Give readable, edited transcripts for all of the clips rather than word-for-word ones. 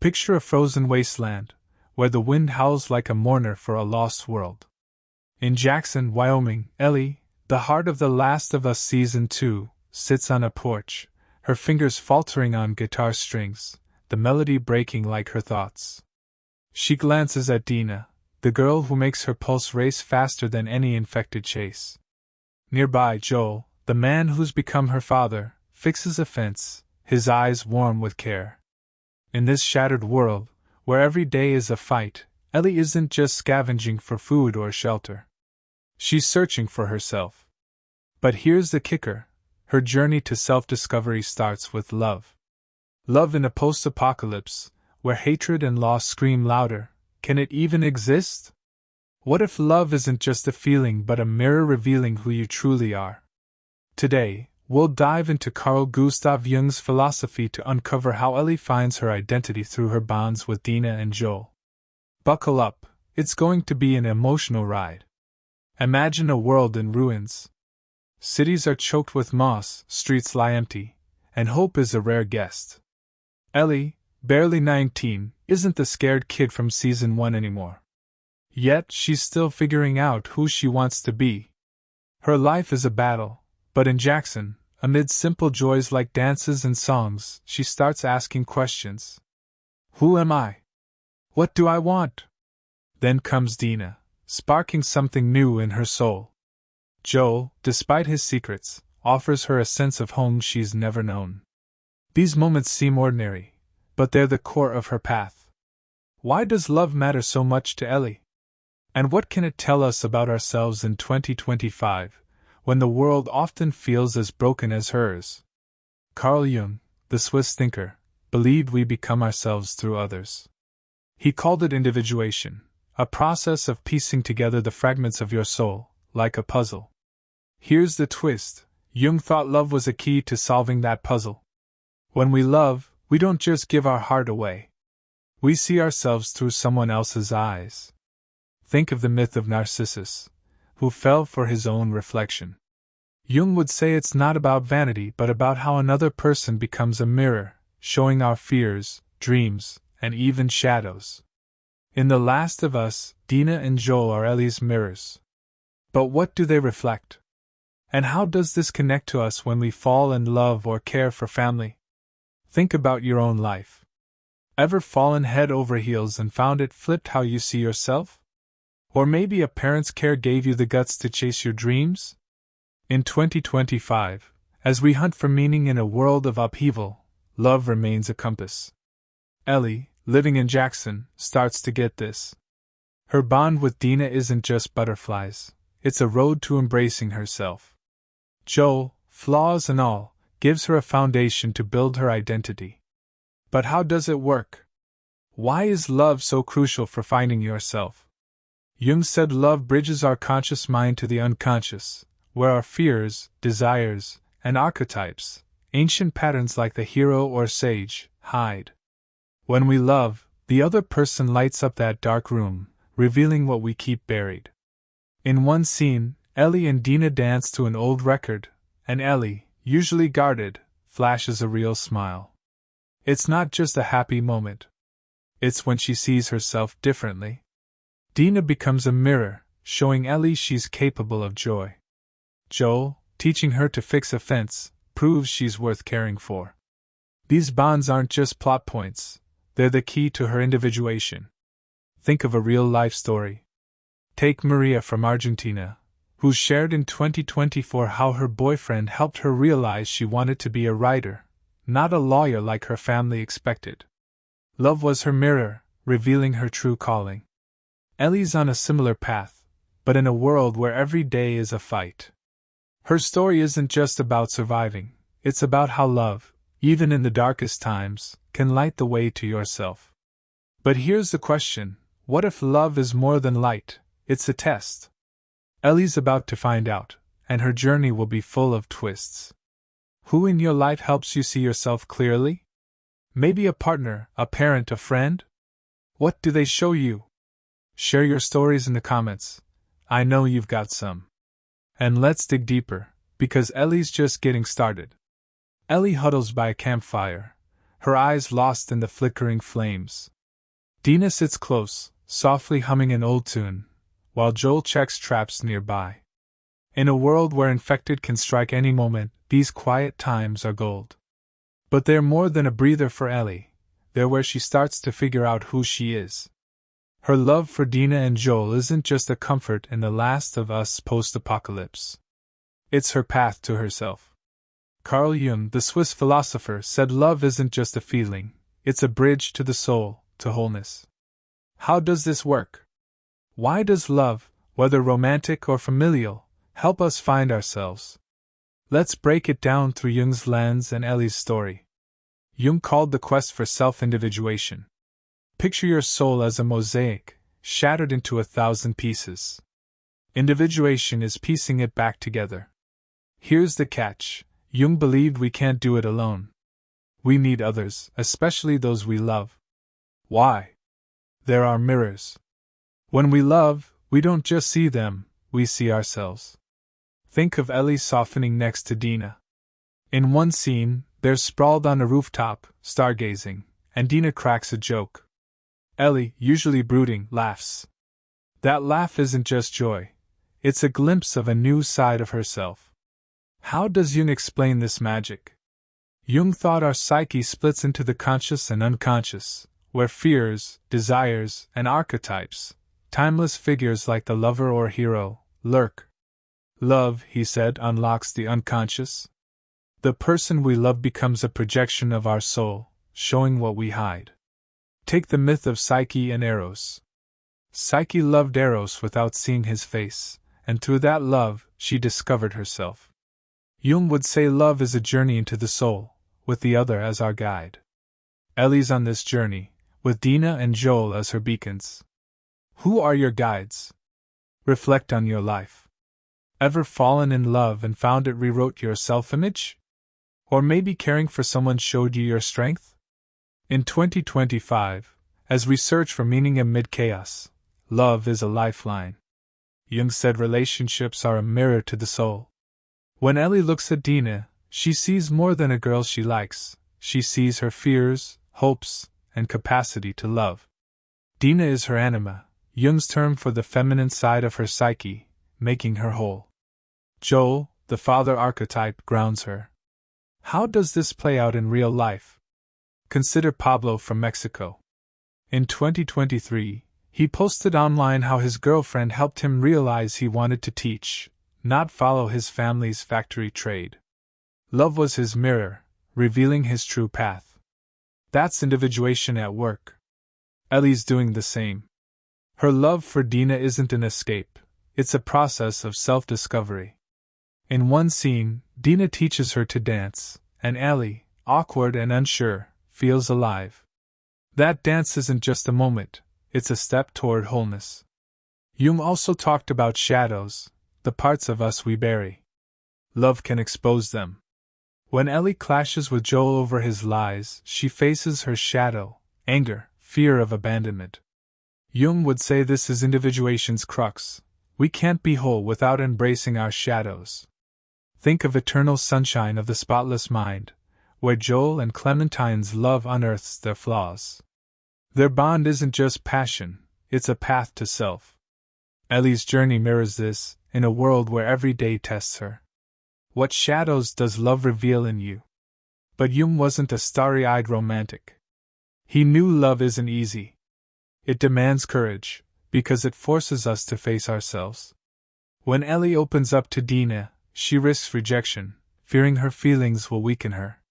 Picture a frozen wasteland, where the wind howls like a mourner for a lost world. In Jackson, Wyoming, Ellie, the heart of The Last of Us Season 2, sits on a porch, her fingers faltering on guitar strings, the melody breaking like her thoughts. She glances at Dina, the girl who makes her pulse race faster than any infected chase. Nearby, Joel, the man who's become her father, fixes a fence, his eyes warm with care. In this shattered world, where every day is a fight, Ellie isn't just scavenging for food or shelter. She's searching for herself. But here's the kicker: her journey to self-discovery starts with love. Love in a post-apocalypse, where hatred and loss scream louder. Can it even exist? What if love isn't just a feeling but a mirror revealing who you truly are? Today, we'll dive into Carl Gustav Jung's philosophy to uncover how Ellie finds her identity through her bonds with Dina and Joel. Buckle up, it's going to be an emotional ride. Imagine a world in ruins. Cities are choked with moss, streets lie empty, and hope is a rare guest. Ellie, barely 19, isn't the scared kid from Season 1 anymore. Yet she's still figuring out who she wants to be. Her life is a battle, but in Jackson, amid simple joys like dances and songs, she starts asking questions. Who am I? What do I want? Then comes Dina, sparking something new in her soul. Joel, despite his secrets, offers her a sense of home she's never known. These moments seem ordinary, but they're the core of her path. Why does love matter so much to Ellie? And what can it tell us about ourselves in 2025, when the world often feels as broken as hers? Carl Jung, the Swiss thinker, believed we become ourselves through others. He called it individuation, a process of piecing together the fragments of your soul, like a puzzle. Here's the twist: Jung thought love was a key to solving that puzzle. When we love, we don't just give our heart away. We see ourselves through someone else's eyes. Think of the myth of Narcissus, who fell for his own reflection. Jung would say it's not about vanity but about how another person becomes a mirror, showing our fears, dreams, and even shadows. In The Last of Us, Dina and Joel are Ellie's mirrors. But what do they reflect? And how does this connect to us when we fall in love or care for family? Think about your own life. Ever fallen head over heels and found it flipped how you see yourself? Or maybe a parent's care gave you the guts to chase your dreams? In 2025, as we hunt for meaning in a world of upheaval, love remains a compass. Ellie, living in Jackson, starts to get this. Her bond with Dina isn't just butterflies, it's a road to embracing herself. Joel, flaws and all, gives her a foundation to build her identity. But how does it work? Why is love so crucial for finding yourself? Jung said love bridges our conscious mind to the unconscious, where our fears, desires, and archetypes, ancient patterns like the hero or sage, hide. When we love, the other person lights up that dark room, revealing what we keep buried. In one scene, Ellie and Dina dance to an old record, and Ellie, usually guarded, flashes a real smile. It's not just a happy moment. It's when she sees herself differently. Dina becomes a mirror, showing Ellie she's capable of joy. Joel, teaching her to fix a fence, proves she's worth caring for. These bonds aren't just plot points, they're the key to her individuation. Think of a real-life story. Take Maria from Argentina, who shared in 2024 how her boyfriend helped her realize she wanted to be a writer, not a lawyer like her family expected. Love was her mirror, revealing her true calling. Ellie's on a similar path, but in a world where every day is a fight. Her story isn't just about surviving, it's about how love, even in the darkest times, can light the way to yourself. But here's the question: what if love is more than light, it's a test? Ellie's about to find out, and her journey will be full of twists. Who in your life helps you see yourself clearly? Maybe a partner, a parent, a friend? What do they show you? Share your stories in the comments. I know you've got some. And let's dig deeper, because Ellie's just getting started. Ellie huddles by a campfire, her eyes lost in the flickering flames. Dina sits close, softly humming an old tune, while Joel checks traps nearby. In a world where infected can strike any moment, these quiet times are gold. But they're more than a breather for Ellie. They're where she starts to figure out who she is. Her love for Dina and Joel isn't just a comfort in the Last of Us post-apocalypse. It's her path to herself. Carl Jung, the Swiss philosopher, said love isn't just a feeling, it's a bridge to the soul, to wholeness. How does this work? Why does love, whether romantic or familial, help us find ourselves? Let's break it down through Jung's lens and Ellie's story. Jung called the quest for self-individuation. Picture your soul as a mosaic, shattered into 1,000 pieces. Individuation is piecing it back together. Here's the catch: Jung believed we can't do it alone. We need others, especially those we love. Why? There are mirrors. When we love, we don't just see them, we see ourselves. Think of Ellie softening next to Dina. In one scene, they're sprawled on a rooftop, stargazing, and Dina cracks a joke. Ellie, usually brooding, laughs. That laugh isn't just joy. It's a glimpse of a new side of herself. How does Jung explain this magic? Jung thought our psyche splits into the conscious and unconscious, where fears, desires, and archetypes, timeless figures like the lover or hero, lurk. Love, he said, unlocks the unconscious. The person we love becomes a projection of our soul, showing what we hide. Take the myth of Psyche and Eros. Psyche loved Eros without seeing his face, and through that love, she discovered herself. Jung would say love is a journey into the soul, with the other as our guide. Ellie's on this journey, with Dina and Joel as her beacons. Who are your guides? Reflect on your life. Ever fallen in love and found it rewrote your self-image? Or maybe caring for someone showed you your strength? In 2025, as we search for meaning amid chaos, love is a lifeline. Jung said relationships are a mirror to the soul. When Ellie looks at Dina, she sees more than a girl she likes. She sees her fears, hopes, and capacity to love. Dina is her anima, Jung's term for the feminine side of her psyche, making her whole. Joel, the father archetype, grounds her. How does this play out in real life? Consider Pablo from Mexico. In 2023, he posted online how his girlfriend helped him realize he wanted to teach, not follow his family's factory trade. Love was his mirror, revealing his true path. That's individuation at work. Ellie's doing the same. Her love for Dina isn't an escape, it's a process of self-discovery. In one scene, Dina teaches her to dance, and Ellie, awkward and unsure, feels alive. That dance isn't just a moment, it's a step toward wholeness. Jung also talked about shadows, the parts of us we bury. Love can expose them. When Ellie clashes with Joel over his lies, she faces her shadow, anger, fear of abandonment. Jung would say this is individuation's crux. We can't be whole without embracing our shadows. Think of Eternal Sunshine of the Spotless Mind, where Joel and Clementine's love unearths their flaws. Their bond isn't just passion, it's a path to self. Ellie's journey mirrors this, in a world where every day tests her. What shadows does love reveal in you? But Jung wasn't a starry-eyed romantic. He knew love isn't easy. It demands courage, because it forces us to face ourselves. When Ellie opens up to Dina, she risks rejection, fearing her feelings will weaken her.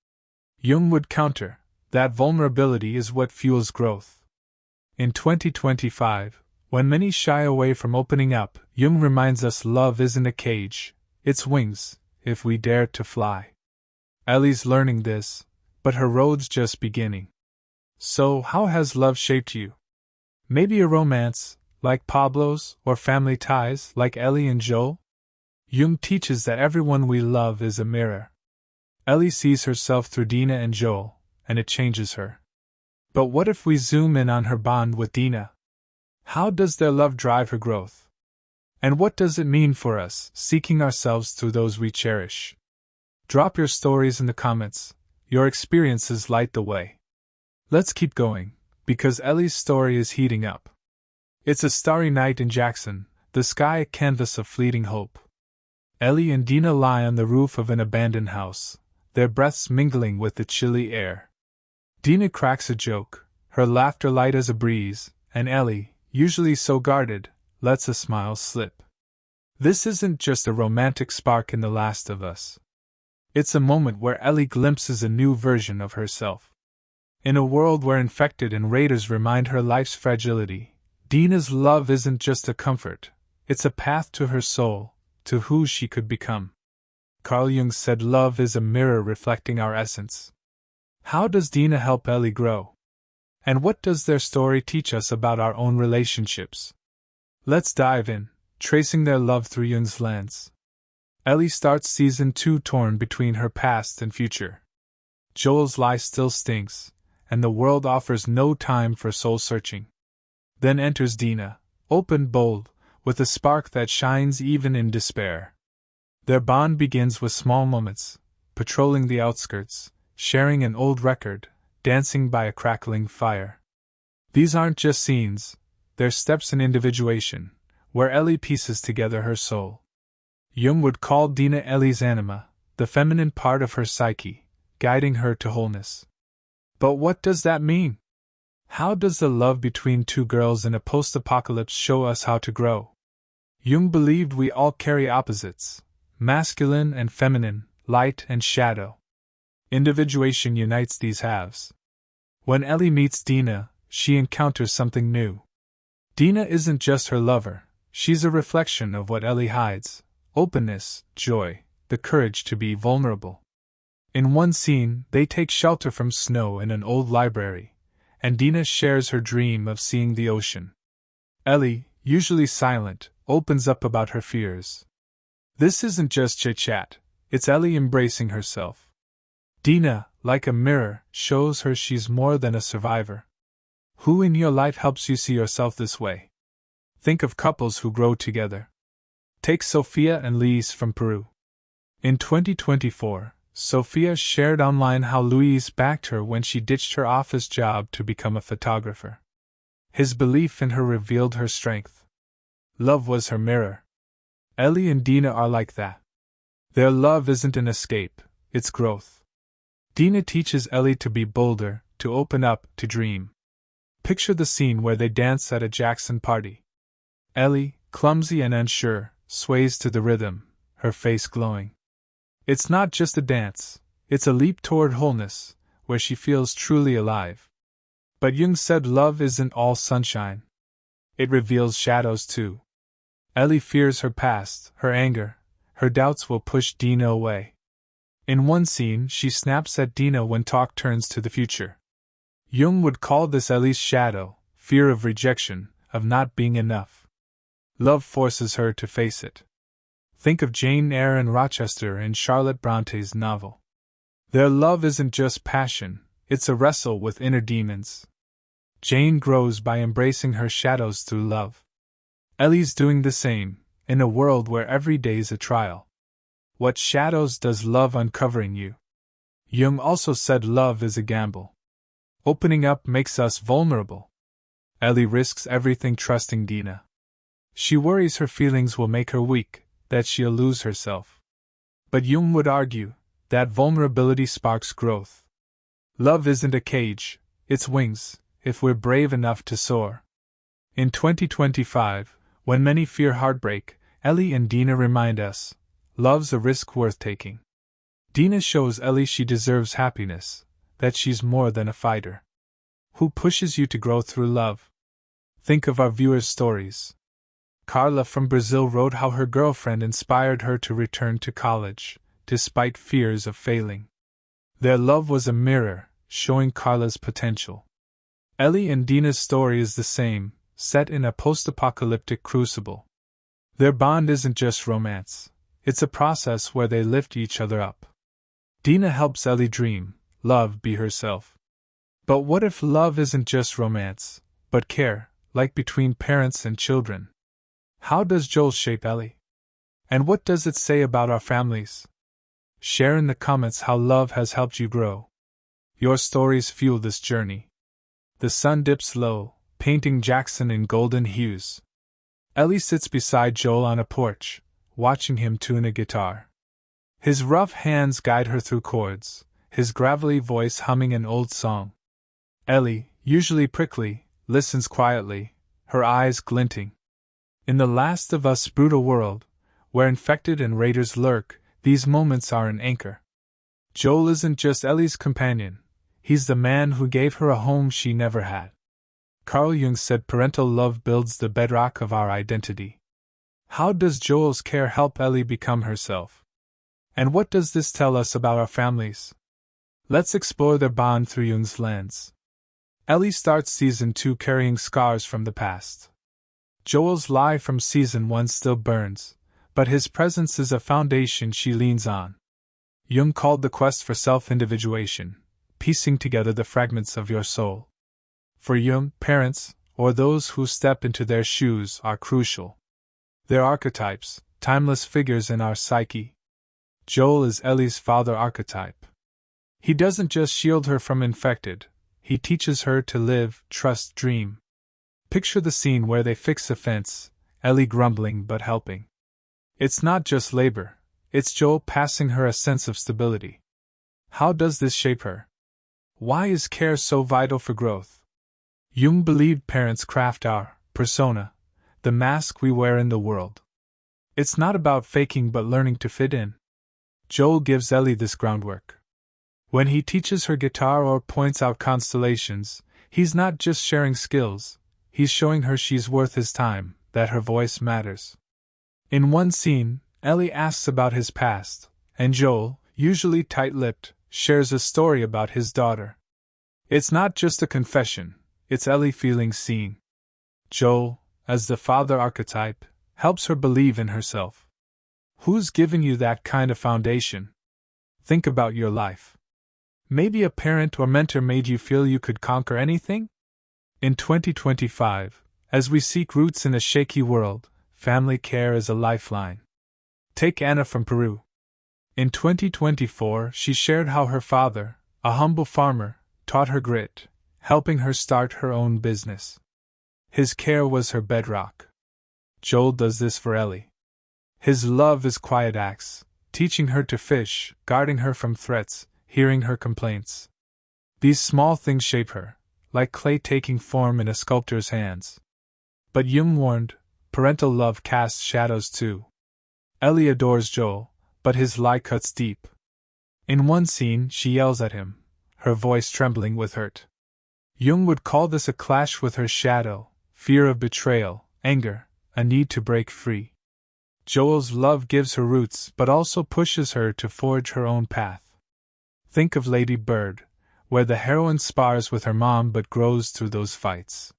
Jung would counter, that vulnerability is what fuels growth. In 2025, when many shy away from opening up, Jung reminds us love isn't a cage, it's wings, if we dare to fly. Ellie's learning this, but her road's just beginning. So, how has love shaped you? Maybe a romance, like Pablo's, or family ties, like Ellie and Joel? Jung teaches that everyone we love is a mirror. Ellie sees herself through Dina and Joel, and it changes her. But what if we zoom in on her bond with Dina? How does their love drive her growth? And what does it mean for us, seeking ourselves through those we cherish? Drop your stories in the comments. Your experiences light the way. Let's keep going, because Ellie's story is heating up. It's a starry night in Jackson, the sky a canvas of fleeting hope. Ellie and Dina lie on the roof of an abandoned house, their breaths mingling with the chilly air. Dina cracks a joke, her laughter light as a breeze, and Ellie, usually so guarded, lets a smile slip. This isn't just a romantic spark in The Last of Us. It's a moment where Ellie glimpses a new version of herself. In a world where infected and raiders remind her life's fragility, Dina's love isn't just a comfort, it's a path to her soul, to who she could become. Carl Jung said love is a mirror reflecting our essence. How does Dina help Ellie grow? And what does their story teach us about our own relationships? Let's dive in, tracing their love through Jung's lens. Ellie starts season 2 torn between her past and future. Joel's lie still stings, and the world offers no time for soul-searching. Then enters Dina, open, bold, with a spark that shines even in despair. Their bond begins with small moments, patrolling the outskirts, sharing an old record, dancing by a crackling fire. These aren't just scenes, they're steps in individuation, where Ellie pieces together her soul. Jung would call Dina Ellie's anima, the feminine part of her psyche, guiding her to wholeness. But what does that mean? How does the love between two girls in a post-apocalypse show us how to grow? Jung believed we all carry opposites, masculine and feminine, light and shadow. Individuation unites these halves. When Ellie meets Dina, she encounters something new. Dina isn't just her lover, she's a reflection of what Ellie hides: openness, joy, the courage to be vulnerable. In one scene, they take shelter from snow in an old library, and Dina shares her dream of seeing the ocean. Ellie, usually silent, opens up about her fears. This isn't just chit-chat, it's Ellie embracing herself. Dina, like a mirror, shows her she's more than a survivor. Who in your life helps you see yourself this way? Think of couples who grow together. Take Sophia and Luis from Peru. In 2024, Sophia shared online how Luis backed her when she ditched her office job to become a photographer. His belief in her revealed her strength. Love was her mirror. Ellie and Dina are like that. Their love isn't an escape, it's growth. Dina teaches Ellie to be bolder, to open up, to dream. Picture the scene where they dance at a Jackson party. Ellie, clumsy and unsure, sways to the rhythm, her face glowing. It's not just a dance, it's a leap toward wholeness, where she feels truly alive. But Jung said love isn't all sunshine. It reveals shadows too. Ellie fears her past, her anger, her doubts will push Dina away. In one scene, she snaps at Dina when talk turns to the future. Jung would call this Ellie's shadow, fear of rejection, of not being enough. Love forces her to face it. Think of Jane Eyre and Rochester in Charlotte Bronte's novel. Their love isn't just passion, it's a wrestle with inner demons. Jane grows by embracing her shadows through love. Ellie's doing the same, in a world where every day's a trial. What shadows does love uncover in you? Jung also said love is a gamble. Opening up makes us vulnerable. Ellie risks everything trusting Dina. She worries her feelings will make her weak, that she'll lose herself. But Jung would argue that vulnerability sparks growth. Love isn't a cage, it's wings, if we're brave enough to soar. In 2025, when many fear heartbreak, Ellie and Dina remind us, love's a risk worth taking. Dina shows Ellie she deserves happiness, that she's more than a fighter. Who pushes you to grow through love? Think of our viewers' stories. Carla from Brazil wrote how her girlfriend inspired her to return to college, despite fears of failing. Their love was a mirror, showing Carla's potential. Ellie and Dina's story is the same, set in a post-apocalyptic crucible. Their bond isn't just romance, it's a process where they lift each other up. Dina helps Ellie dream, love, be herself. But what if love isn't just romance, but care, like between parents and children? How does Joel shape Ellie? And what does it say about our families? Share in the comments how love has helped you grow. Your stories fuel this journey. The sun dips low, painting Jackson in golden hues. Ellie sits beside Joel on a porch, watching him tune a guitar. His rough hands guide her through chords, his gravelly voice humming an old song. Ellie, usually prickly, listens quietly, her eyes glinting. In the Last of Us brutal world, where infected and raiders lurk, these moments are an anchor. Joel isn't just Ellie's companion, he's the man who gave her a home she never had. Carl Jung said parental love builds the bedrock of our identity. How does Joel's care help Ellie become herself? And what does this tell us about our families? Let's explore their bond through Jung's lens. Ellie starts Season 2 carrying scars from the past. Joel's lie from Season 1 still burns, but his presence is a foundation she leans on. Jung called the quest for self-individuation, piecing together the fragments of your soul. For Jung, parents, or those who step into their shoes, are crucial. They're archetypes, timeless figures in our psyche. Joel is Ellie's father archetype. He doesn't just shield her from infected, he teaches her to live, trust, dream. Picture the scene where they fix a fence, Ellie grumbling but helping. It's not just labor, it's Joel passing her a sense of stability. How does this shape her? Why is care so vital for growth? Jung believed parents craft our persona, the mask we wear in the world. It's not about faking but learning to fit in. Joel gives Ellie this groundwork. When he teaches her guitar or points out constellations, he's not just sharing skills, he's showing her she's worth his time, that her voice matters. In one scene, Ellie asks about his past, and Joel, usually tight-lipped, shares a story about his daughter. It's not just a confession, it's Ellie feeling seen. Joel, as the father archetype, helps her believe in herself. Who's giving you that kind of foundation? Think about your life. Maybe a parent or mentor made you feel you could conquer anything? In 2025, as we seek roots in a shaky world, family care is a lifeline. Take Anna from Peru. In 2024, she shared how her father, a humble farmer, taught her grit, helping her start her own business. His care was her bedrock. Joel does this for Ellie. His love is quiet acts, teaching her to fish, guarding her from threats, hearing her complaints. These small things shape her, like clay taking form in a sculptor's hands. But Jung warned, parental love casts shadows too. Ellie adores Joel, but his lie cuts deep. In one scene, she yells at him, her voice trembling with hurt. Jung would call this a clash with her shadow, fear of betrayal, anger, a need to break free. Joel's love gives her roots but also pushes her to forge her own path. Think of Lady Bird, where the heroine spars with her mom but grows through those fights.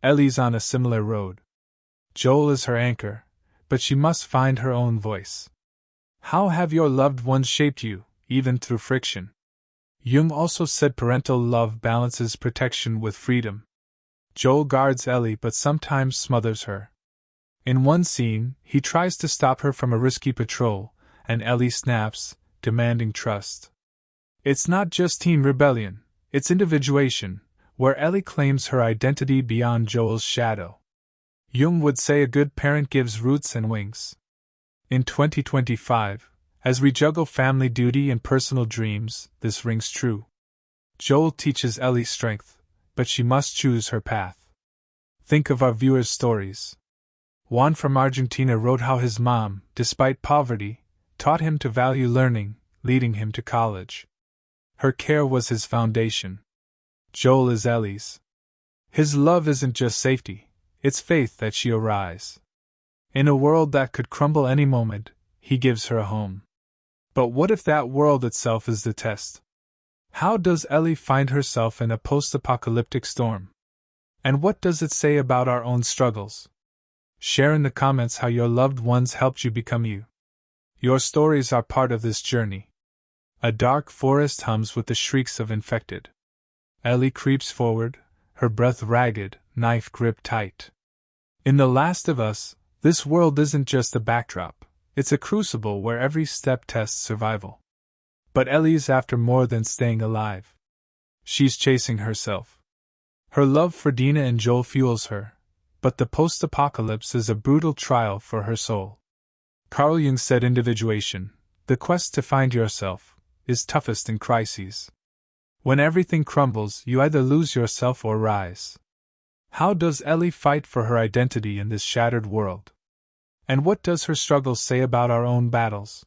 Ellie's on a similar road. Joel is her anchor, but she must find her own voice. How have your loved ones shaped you, even through friction? Jung also said parental love balances protection with freedom. Joel guards Ellie but sometimes smothers her. In one scene, he tries to stop her from a risky patrol, and Ellie snaps, demanding trust. It's not just teen rebellion, it's individuation, where Ellie claims her identity beyond Joel's shadow. Jung would say a good parent gives roots and wings. In 2025, as we juggle family duty and personal dreams, this rings true. Joel teaches Ellie strength, but she must choose her path. Think of our viewers' stories. Juan from Argentina wrote how his mom, despite poverty, taught him to value learning, leading him to college. Her care was his foundation. Joel is Ellie's. His love isn't just safety, it's faith that she'll rise. In a world that could crumble any moment, he gives her a home. But what if that world itself is the test? How does Ellie find herself in a post-apocalyptic storm? And what does it say about our own struggles? Share in the comments how your loved ones helped you become you. Your stories are part of this journey. A dark forest hums with the shrieks of infected. Ellie creeps forward, her breath ragged, knife gripped tight. In The Last of Us, this world isn't just a backdrop, it's a crucible where every step tests survival. But Ellie's after more than staying alive. She's chasing herself. Her love for Dina and Joel fuels her, but the post-apocalypse is a brutal trial for her soul. Carl Jung said individuation, the quest to find yourself, is toughest in crises. When everything crumbles, you either lose yourself or rise. How does Ellie fight for her identity in this shattered world? And what does her struggle say about our own battles?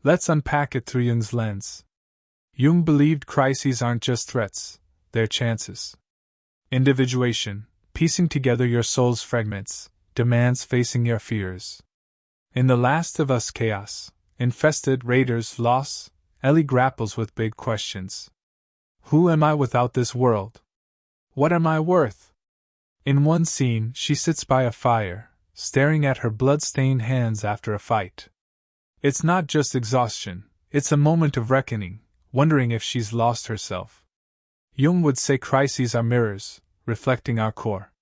Let's unpack it through Jung's lens. Jung believed crises aren't just threats, they're chances. Individuation, piecing together your soul's fragments, demands facing your fears. In The Last of Us chaos, infested, raiders, loss, Ellie grapples with big questions. Who am I without this world? What am I worth? In one scene, she sits by a fire, staring at her blood-stained hands after a fight. It's not just exhaustion, it's a moment of reckoning, wondering if she's lost herself. Jung would say crises are mirrors, reflecting our core.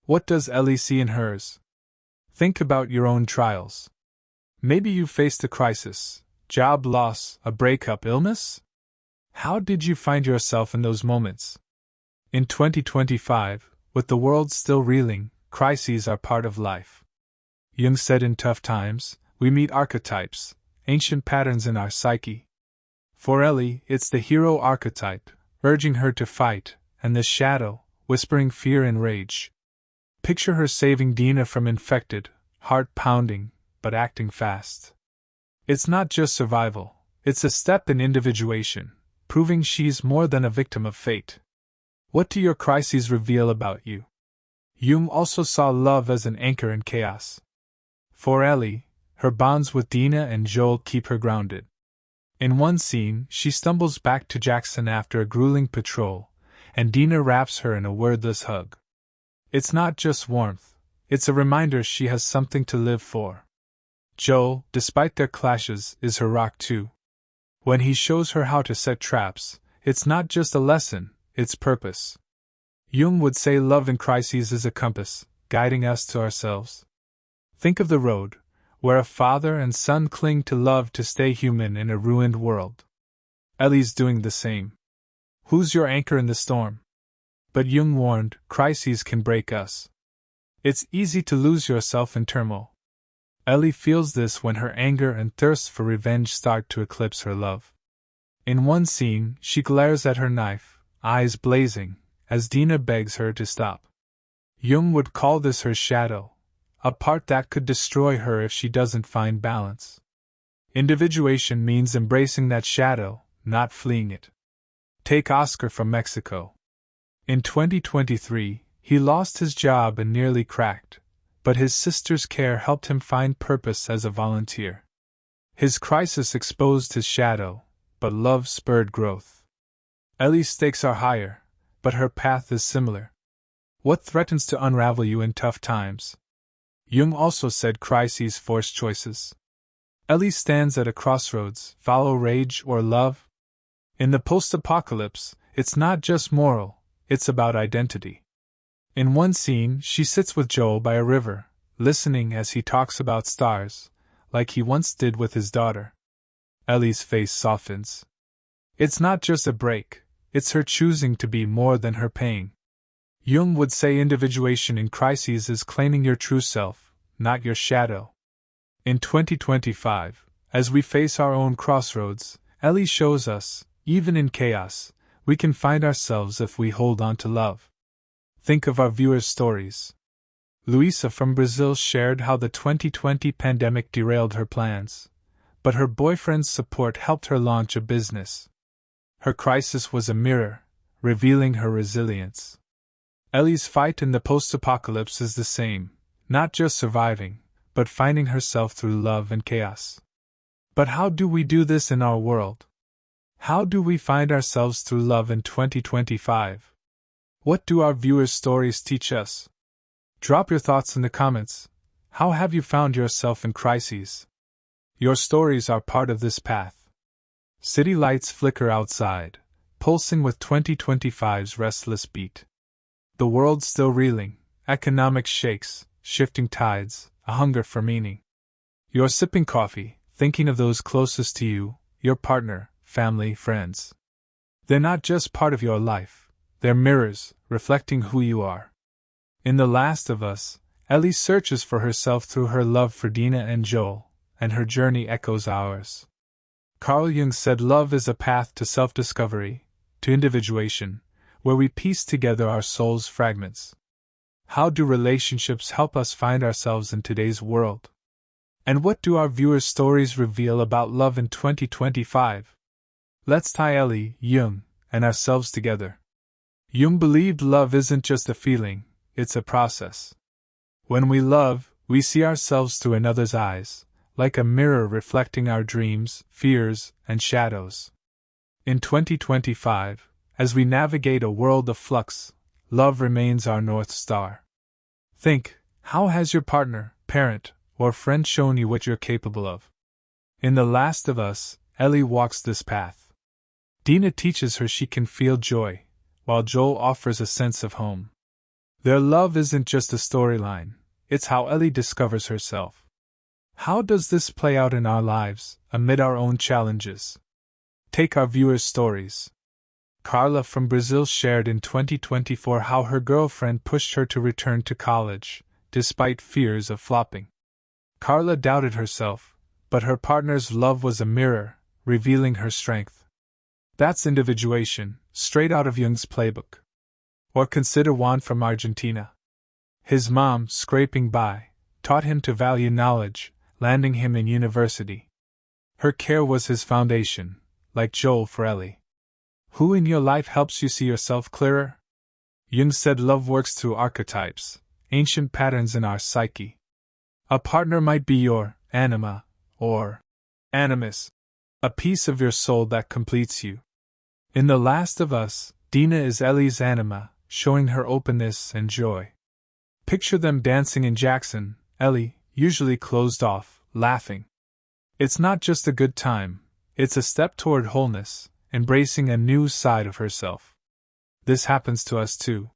What does Ellie see in hers? Think about your own trials. Maybe you faced a crisis, job loss, a breakup, illness? How did you find yourself in those moments? In 2025, with the world still reeling, crises are part of life. Jung said in tough times, we meet archetypes, ancient patterns in our psyche. For Ellie, it's the hero archetype, urging her to fight, and the shadow, whispering fear and rage. Picture her saving Dina from infected, heart pounding, but acting fast. It's not just survival, it's a step in individuation, proving she's more than a victim of fate. What do your crises reveal about you? Jung also saw love as an anchor in chaos. For Ellie, her bonds with Dina and Joel keep her grounded. In one scene, she stumbles back to Jackson after a grueling patrol, and Dina wraps her in a wordless hug. It's not just warmth, it's a reminder she has something to live for. Joel, despite their clashes, is her rock too. When he shows her how to set traps, it's not just a lesson, it's purpose. Jung would say love in crises is a compass, guiding us to ourselves. Think of the road, where a father and son cling to love to stay human in a ruined world. Ellie's doing the same. Who's your anchor in the storm? But Jung warned, crises can break us. It's easy to lose yourself in turmoil. Ellie feels this when her anger and thirst for revenge start to eclipse her love. In one scene, she glares at her knife, eyes blazing, as Dina begs her to stop. Jung would call this her shadow, a part that could destroy her if she doesn't find balance. Individuation means embracing that shadow, not fleeing it. Take Oscar from Mexico. In 2023, he lost his job and nearly cracked, but his sister's care helped him find purpose as a volunteer. His crisis exposed his shadow, but love spurred growth. Ellie's stakes are higher, but her path is similar. What threatens to unravel you in tough times? Jung also said crises force choices. Ellie stands at a crossroads, follow rage or love? In the post-apocalypse, it's not just moral, it's about identity. In one scene, she sits with Joel by a river, listening as he talks about stars, like he once did with his daughter. Ellie's face softens. It's not just a break, it's her choosing to be more than her pain. Jung would say individuation in crises is claiming your true self, not your shadow. In 2025, as we face our own crossroads, Ellie shows us, even in chaos, we can find ourselves if we hold on to love. Think of our viewers' stories. Luisa from Brazil shared how the 2020 pandemic derailed her plans, but her boyfriend's support helped her launch a business. Her crisis was a mirror, revealing her resilience. Ellie's fight in the post-apocalypse is the same, not just surviving, but finding herself through love and chaos. But how do we do this in our world? How do we find ourselves through love in 2025? What do our viewers' stories teach us? Drop your thoughts in the comments. How have you found yourself in crises? Your stories are part of this path. City lights flicker outside, pulsing with 2025's restless beat. The world's still reeling, economic shakes, shifting tides, a hunger for meaning. You're sipping coffee, thinking of those closest to you, your partner, family, friends. They're not just part of your life, they're mirrors, reflecting who you are. In The Last of Us, Ellie searches for herself through her love for Dina and Joel, and her journey echoes ours. Carl Jung said love is a path to self-discovery, to individuation, where we piece together our soul's fragments. How do relationships help us find ourselves in today's world? And what do our viewers' stories reveal about love in 2025? Let's tie Ellie, Jung, and ourselves together. Jung believed love isn't just a feeling, it's a process. When we love, we see ourselves through another's eyes, like a mirror reflecting our dreams, fears, and shadows. In 2025, as we navigate a world of flux, love remains our North Star. Think, how has your partner, parent, or friend shown you what you're capable of? In The Last of Us, Ellie walks this path. Dina teaches her she can feel joy, while Joel offers a sense of home. Their love isn't just a storyline, it's how Ellie discovers herself. How does this play out in our lives, amid our own challenges? Take our viewers' stories. Carla from Brazil shared in 2024 how her girlfriend pushed her to return to college, despite fears of flopping. Carla doubted herself, but her partner's love was a mirror, revealing her strength. That's individuation, straight out of Jung's playbook. Or consider Juan from Argentina. His mom, scraping by, taught him to value knowledge, landing him in university. Her care was his foundation, like Joel for Ellie. Who in your life helps you see yourself clearer? Jung said love works through archetypes, ancient patterns in our psyche. A partner might be your anima, or animus, a piece of your soul that completes you. In The Last of Us, Dina is Ellie's anima, showing her openness and joy. Picture them dancing in Jackson, Ellie, usually closed off, laughing. It's not just a good time, it's a step toward wholeness, embracing a new side of herself. This happens to us too.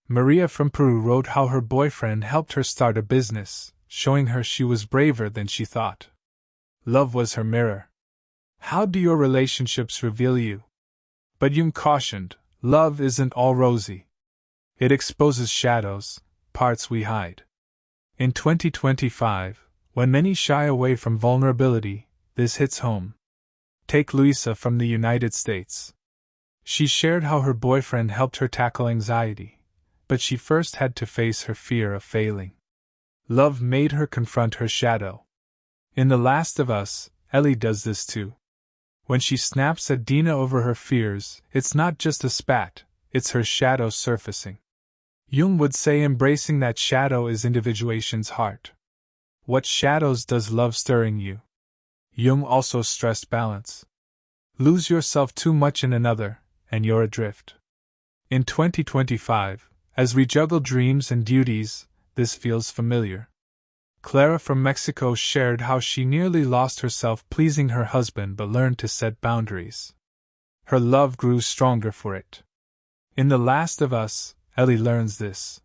Maria from Peru wrote how her boyfriend helped her start a business, showing her she was braver than she thought. Love was her mirror. How do your relationships reveal you? But Jung cautioned, love isn't all rosy. It exposes shadows, parts we hide. In 2025, when many shy away from vulnerability, this hits home. Take Luisa from the United States. She shared how her boyfriend helped her tackle anxiety, but she first had to face her fear of failing. Love made her confront her shadow. In The Last of Us, Ellie does this too. When she snaps at Dina over her fears, it's not just a spat, it's her shadow surfacing. Jung would say embracing that shadow is individuation's heart. What shadows does love stir in you? Jung also stressed balance. Lose yourself too much in another, and you're adrift. In 2025, as we juggle dreams and duties, this feels familiar. Clara from Mexico shared how she nearly lost herself pleasing her husband but learned to set boundaries. Her love grew stronger for it. In The Last of Us, Ellie learns this.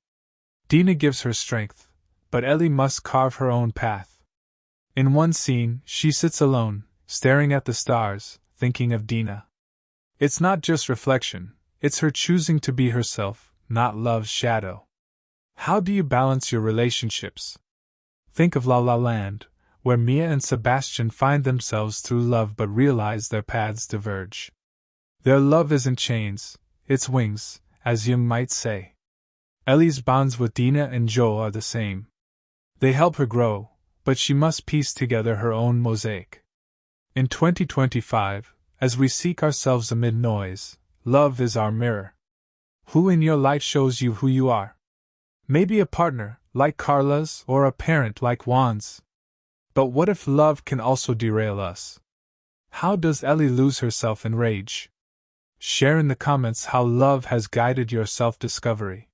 Dina gives her strength, but Ellie must carve her own path. In one scene, she sits alone, staring at the stars, thinking of Dina. It's not just reflection, it's her choosing to be herself, not love's shadow. How do you balance your relationships? Think of La La Land, where Mia and Sebastian find themselves through love but realize their paths diverge. Their love isn't chains, it's wings, as Jung might say. Ellie's bonds with Dina and Joel are the same. They help her grow, but she must piece together her own mosaic. In 2025, as we seek ourselves amid noise, love is our mirror. Who in your life shows you who you are? Maybe a partner, like Carla's, or a parent like Juan's. But what if love can also derail us? How does Ellie lose herself in rage? Share in the comments how love has guided your self-discovery.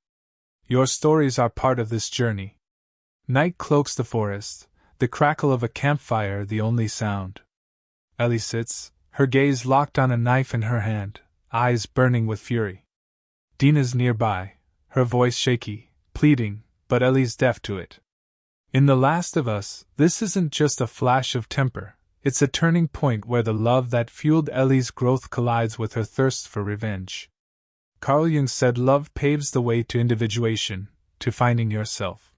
Your stories are part of this journey. Night cloaks the forest, the crackle of a campfire the only sound. Ellie sits, her gaze locked on a knife in her hand, eyes burning with fury. Dina's nearby, her voice shaky, pleading, but Ellie's deaf to it. In The Last of Us, this isn't just a flash of temper, it's a turning point where the love that fueled Ellie's growth collides with her thirst for revenge. Carl Jung said love paves the way to individuation, to finding yourself.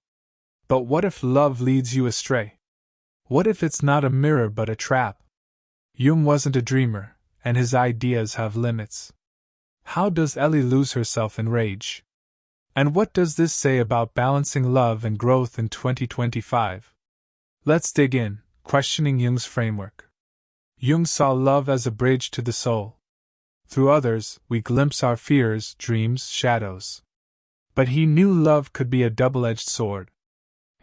But what if love leads you astray? What if it's not a mirror but a trap? Jung wasn't a dreamer, and his ideas have limits. How does Ellie lose herself in rage? And what does this say about balancing love and growth in 2025? Let's dig in, questioning Jung's framework. Jung saw love as a bridge to the soul. Through others, we glimpse our fears, dreams, shadows. But he knew love could be a double-edged sword.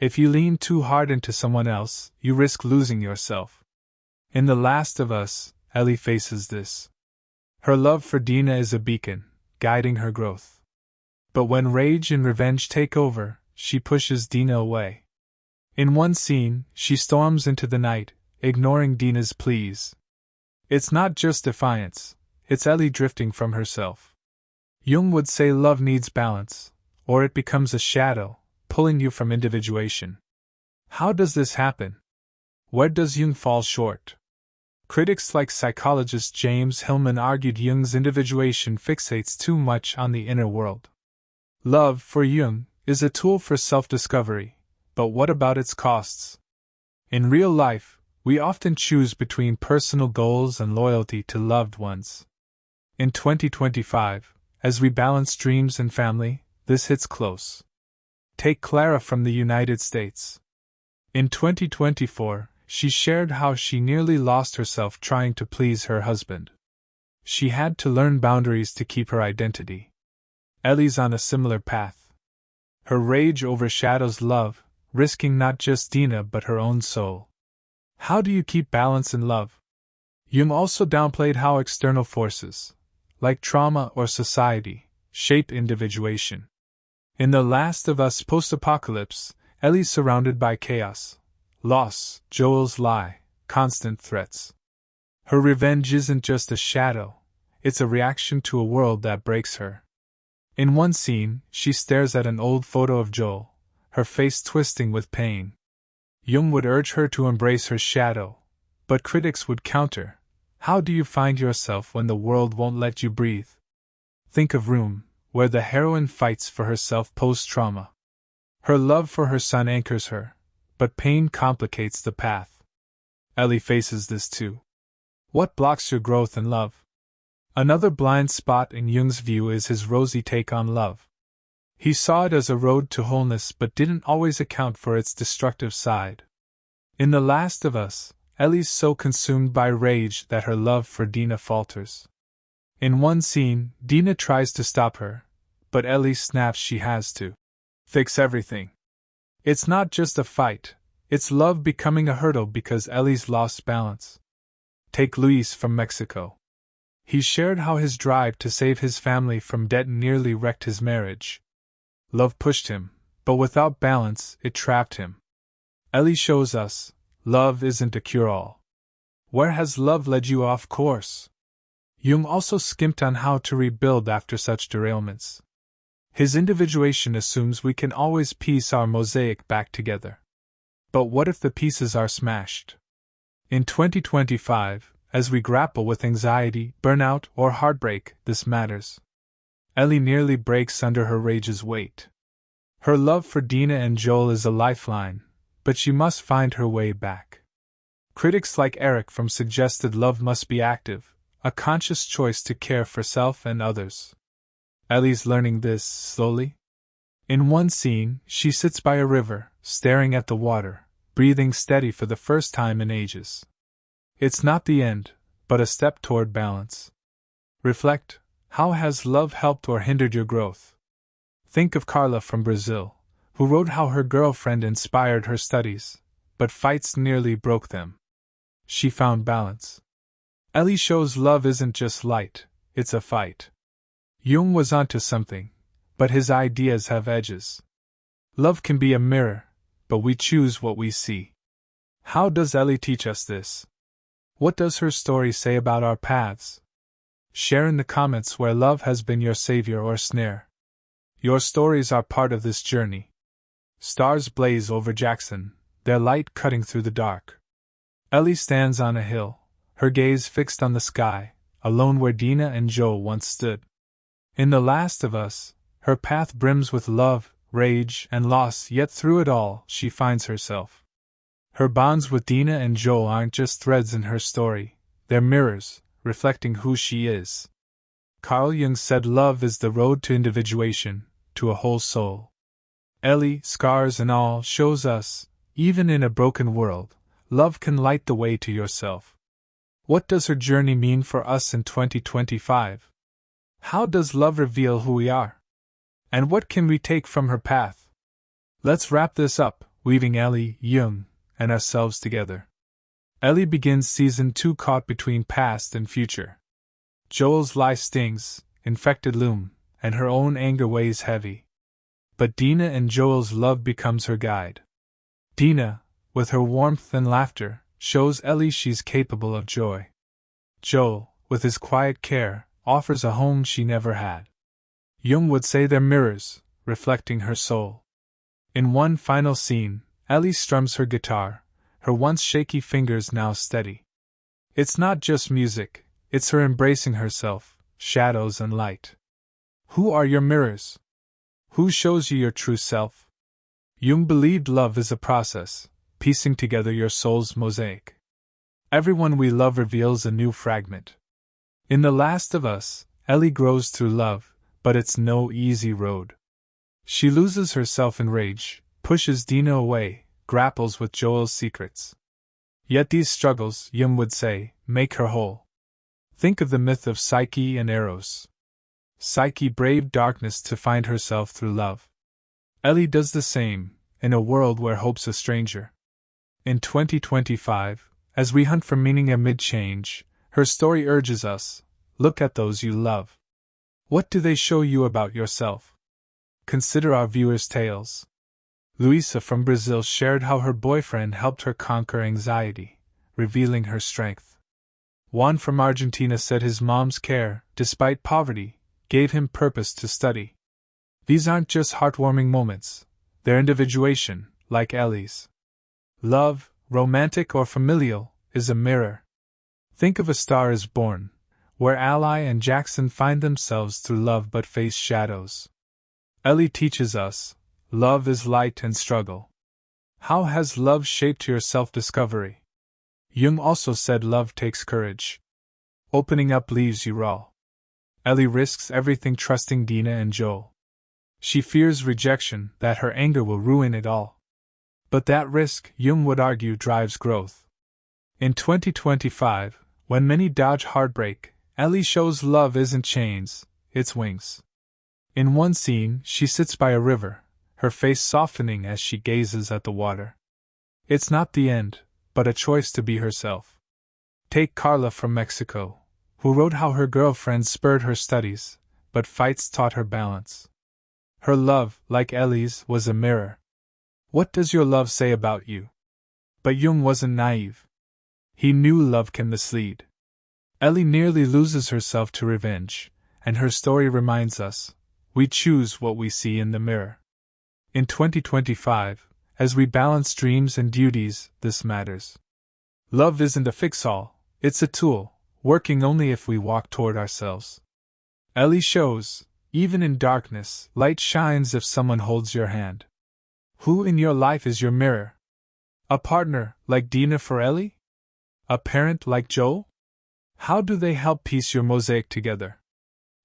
If you lean too hard into someone else, you risk losing yourself. In The Last of Us, Ellie faces this. Her love for Dina is a beacon, guiding her growth. But when rage and revenge take over, she pushes Dina away. In one scene, she storms into the night, ignoring Dina's pleas. It's not just defiance, it's Ellie drifting from herself. Jung would say love needs balance, or it becomes a shadow, pulling you from individuation. How does this happen? Where does Jung fall short? Critics like psychologist James Hillman argued Jung's individuation fixates too much on the inner world. Love, for Jung, is a tool for self-discovery, but what about its costs? In real life, we often choose between personal goals and loyalty to loved ones. In 2025, as we balance dreams and family, this hits close. Take Clara from the United States. In 2024, she shared how she nearly lost herself trying to please her husband. She had to learn boundaries to keep her identity. Ellie's on a similar path. Her rage overshadows love, risking not just Dina but her own soul. How do you keep balance in love? Jung also downplayed how external forces, like trauma or society, shape individuation. In The Last of Us post-apocalypse, Ellie's surrounded by chaos, loss, Joel's lie, constant threats. Her revenge isn't just a shadow, it's a reaction to a world that breaks her. In one scene, she stares at an old photo of Joel, her face twisting with pain. Jung would urge her to embrace her shadow, but critics would counter. How do you find yourself when the world won't let you breathe? Think of Room, where the heroine fights for herself post-trauma. Her love for her son anchors her, but pain complicates the path. Ellie faces this too. What blocks your growth in love? Another blind spot in Jung's view is his rosy take on love. He saw it as a road to wholeness but didn't always account for its destructive side. In The Last of Us, Ellie's so consumed by rage that her love for Dina falters. In one scene, Dina tries to stop her, but Ellie snaps she has to fix everything. It's not just a fight, it's love becoming a hurdle because Ellie's lost balance. Take Luis from Mexico. He shared how his drive to save his family from debt nearly wrecked his marriage. Love pushed him, but without balance, it trapped him. Ellie shows us, love isn't a cure-all. Where has love led you off course? Jung also skimped on how to rebuild after such derailments. His individuation assumes we can always piece our mosaic back together. But what if the pieces are smashed? In 2025, as we grapple with anxiety, burnout, or heartbreak, this matters. Ellie nearly breaks under her rage's weight. Her love for Dina and Joel is a lifeline, but she must find her way back. Critics like Eric from suggested love must be active, a conscious choice to care for self and others. Ellie's learning this slowly. In one scene, she sits by a river, staring at the water, breathing steady for the first time in ages. It's not the end, but a step toward balance. Reflect, how has love helped or hindered your growth? Think of Carla from Brazil, who wrote how her girlfriend inspired her studies, but fights nearly broke them. She found balance. Ellie shows love isn't just light, it's a fight. Jung was onto something, but his ideas have edges. Love can be a mirror, but we choose what we see. How does Ellie teach us this? What does her story say about our paths? Share in the comments where love has been your savior or snare. Your stories are part of this journey. Stars blaze over Jackson, their light cutting through the dark. Ellie stands on a hill, her gaze fixed on the sky, alone where Dina and Joe once stood. In The Last of Us, her path brims with love, rage, and loss, yet through it all, she finds herself. Her bonds with Dina and Joel aren't just threads in her story, they're mirrors, reflecting who she is. Carl Jung said love is the road to individuation, to a whole soul. Ellie, scars and all, shows us, even in a broken world, love can light the way to yourself. What does her journey mean for us in 2025? How does love reveal who we are? And what can we take from her path? Let's wrap this up, weaving Ellie, Jung, and ourselves together. Ellie begins season 2 caught between past and future. Joel's lie stings, infected loom, and her own anger weighs heavy. But Dina and Joel's love becomes her guide. Dina, with her warmth and laughter, shows Ellie she's capable of joy. Joel, with his quiet care, offers a home she never had. Jung would say they're mirrors, reflecting her soul. In one final scene, Ellie strums her guitar, her once shaky fingers now steady. It's not just music, it's her embracing herself, shadows and light. Who are your mirrors? Who shows you your true self? Jung believed love is a process, piecing together your soul's mosaic. Everyone we love reveals a new fragment. In The Last of Us, Ellie grows through love, but it's no easy road. She loses herself in rage, pushes Dina away, grapples with Joel's secrets. Yet these struggles, Jung would say, make her whole. Think of the myth of Psyche and Eros. Psyche braved darkness to find herself through love. Ellie does the same, in a world where hope's a stranger. In 2025, as we hunt for meaning amid change, her story urges us, look at those you love. What do they show you about yourself? Consider our viewers' tales. Luisa from Brazil shared how her boyfriend helped her conquer anxiety, revealing her strength. Juan from Argentina said his mom's care, despite poverty, gave him purpose to study. These aren't just heartwarming moments, they're individuation, like Ellie's. Love, romantic or familial, is a mirror. Think of A Star is Born, where Ally and Jackson find themselves through love but face shadows. Ellie teaches us, love is light and struggle. How has love shaped your self-discovery? Jung also said love takes courage. Opening up leaves you raw. Ellie risks everything trusting Dina and Joel. She fears rejection, that her anger will ruin it all. But that risk, Jung would argue, drives growth. In 2025, when many dodge heartbreak, Ellie shows love isn't chains, it's wings. In one scene, she sits by a river, her face softening as she gazes at the water. It's not the end, but a choice to be herself. Take Carla from Mexico, who wrote how her girlfriend spurred her studies, but fights taught her balance. Her love, like Ellie's, was a mirror. What does your love say about you? But Jung wasn't naive. He knew love can mislead. Ellie nearly loses herself to revenge, and her story reminds us, we choose what we see in the mirror. In 2025, as we balance dreams and duties, this matters. Love isn't a fix-all, it's a tool, working only if we walk toward ourselves. Ellie shows, even in darkness, light shines if someone holds your hand. Who in your life is your mirror? A partner, like Dina for Ellie? A parent like Joel? How do they help piece your mosaic together?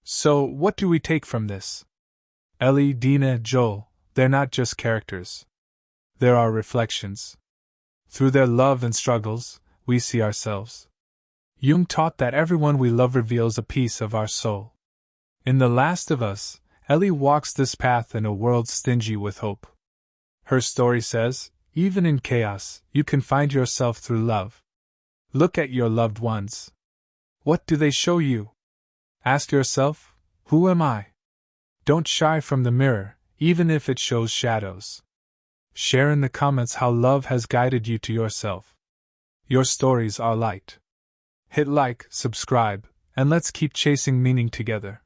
So, what do we take from this? Ellie, Dina, Joel, they're not just characters. They're our reflections. Through their love and struggles, we see ourselves. Jung taught that everyone we love reveals a piece of our soul. In The Last of Us, Ellie walks this path in a world stingy with hope. Her story says, even in chaos, you can find yourself through love. Look at your loved ones. What do they show you? Ask yourself, who am I? Don't shy from the mirror, even if it shows shadows. Share in the comments how love has guided you to yourself. Your stories are light. Hit like, subscribe, and let's keep chasing meaning together.